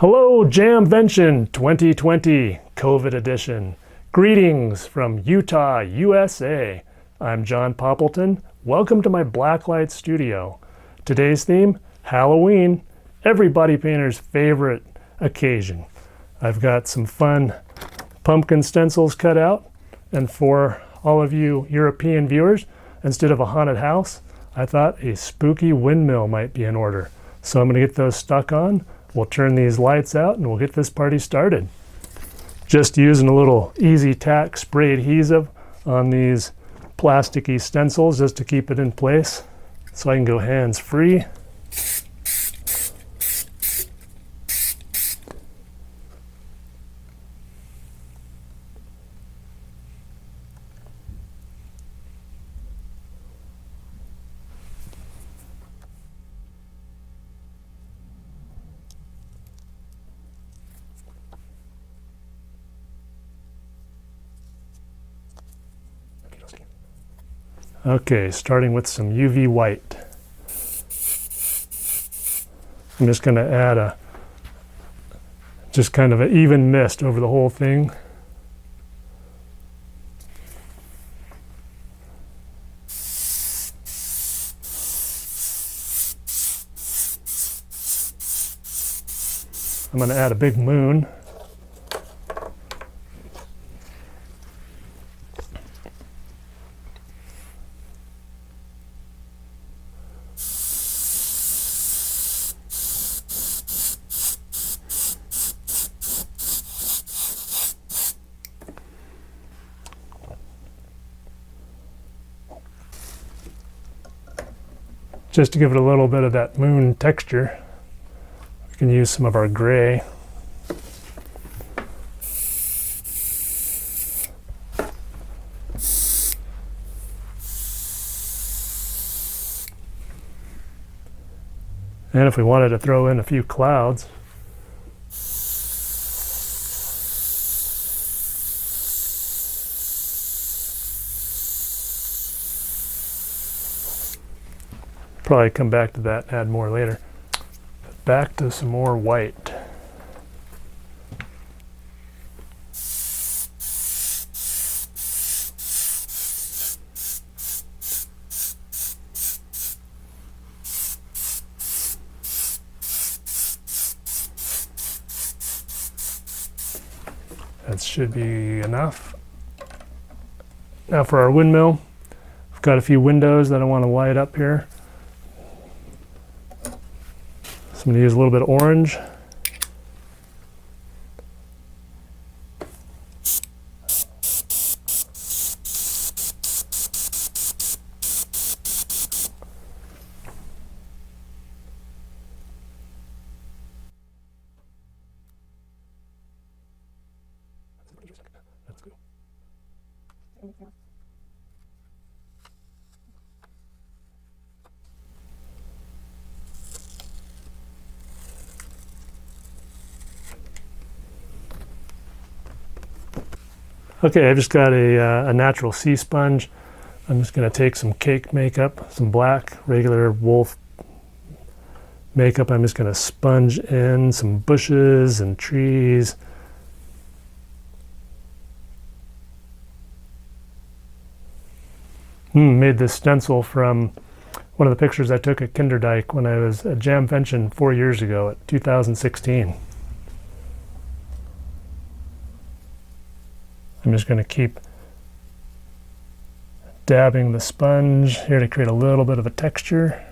Hello, JAMvention 2020 COVID edition. Greetings from Utah, USA. I'm John Poppleton. Welcome to my blacklight studio. Today's theme, Halloween, everybody painter's favorite occasion. I've got some fun pumpkin stencils cut out, and for all of you European viewers, instead of a haunted house, I thought a spooky windmill might be in order. So I'm going to get those stuck on. We'll turn these lights out and we'll get this party started. Just using a little easy tack spray adhesive on these plasticky stencils just to keep it in place so I can go hands free. Okay, starting with some UV white. I'm just going to add just kind of an even mist over the whole thing. I'm going to add a big moon. Just to give it a little bit of that moon texture, we can use some of our gray. And if we wanted to throw in a few clouds, probably come back to that, add more later. Back to some more white. That should be enough. Now for our windmill, I've got a few windows that I want to light up here. I'm going to use a little bit of orange. That's good. Okay, I've just got a natural sea sponge. I'm just going to take some cake makeup, some black, regular wolf makeup. I'm just going to sponge in some bushes and trees. Made this stencil from one of the pictures I took at Kinderdijk when I was at JAMvention 4 years ago, at 2016. I'm just going to keep dabbing the sponge here to create a little bit of a texture.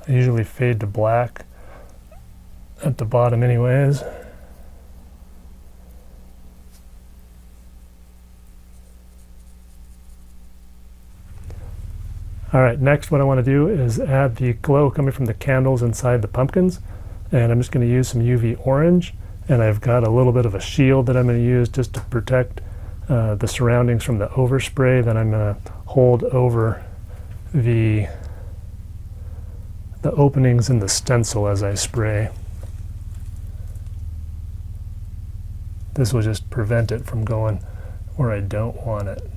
I usually fade to black at the bottom anyways. All right, next what I want to do is add the glow coming from the candles inside the pumpkins. And I'm just going to use some UV orange. And I've got a little bit of a shield that I'm going to use just to protect the surroundings from the overspray that I'm going to hold over the openings in the stencil as I spray. This will just prevent it from going where I don't want it.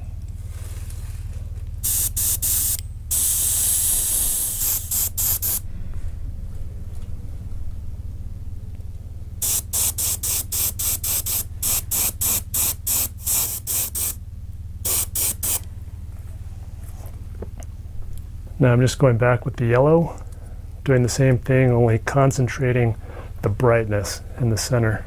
Now I'm just going back with the yellow, doing the same thing, only concentrating the brightness in the center.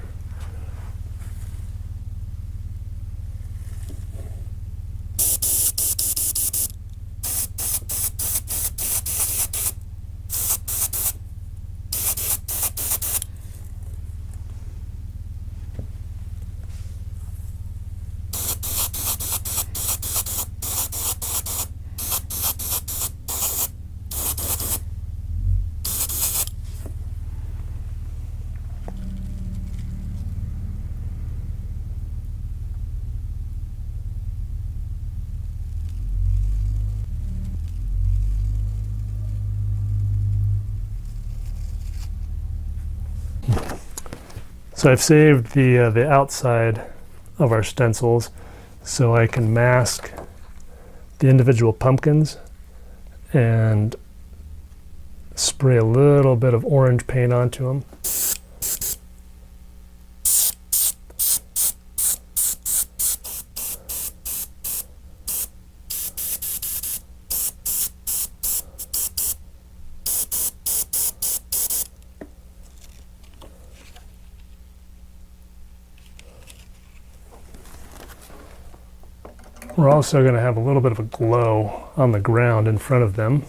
So I've saved the outside of our stencils so I can mask the individual pumpkins and spray a little bit of orange paint onto them. We're also going to have a little bit of a glow on the ground in front of them.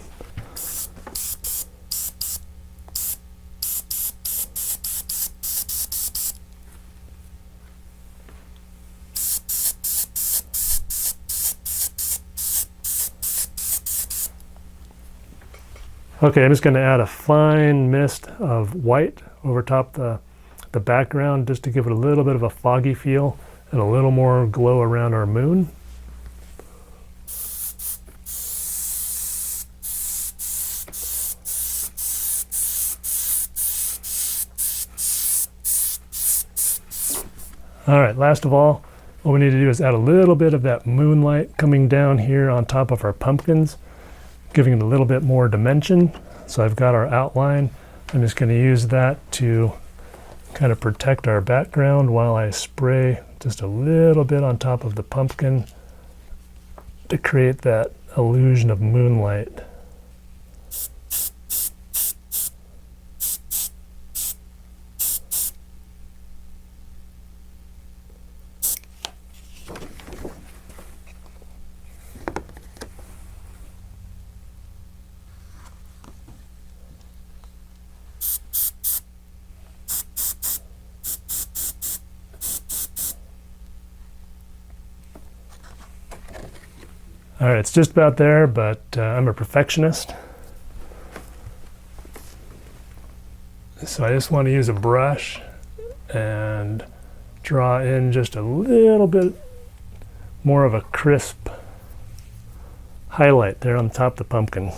Okay, I'm just going to add a fine mist of white over top the background just to give it a little bit of a foggy feel and a little more glow around our moon. All right, last of all, what we need to do is add a little bit of that moonlight coming down here on top of our pumpkins, giving it a little bit more dimension. So I've got our outline. I'm just going to use that to kind of protect our background while I spray just a little bit on top of the pumpkin to create that illusion of moonlight. All right, it's just about there, but I'm a perfectionist. So I just want to use a brush and draw in just a little bit more of a crisp highlight there on top of the pumpkin.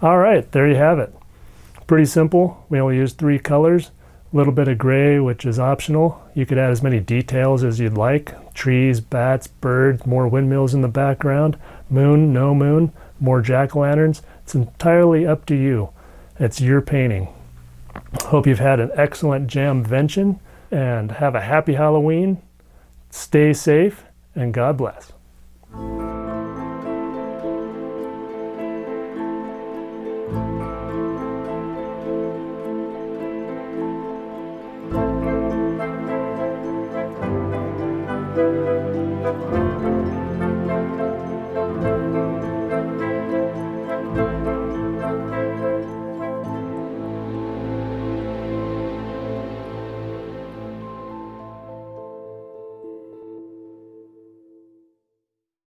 All right, there you have it. Pretty simple. We only used 3 colors. A little bit of gray, which is optional. You could add as many details as you'd like. Trees, bats, birds, more windmills in the background. Moon, no moon, more jack-o'-lanterns. It's entirely up to you. It's your painting. Hope you've had an excellent JAMvention and have a happy Halloween. Stay safe and God bless.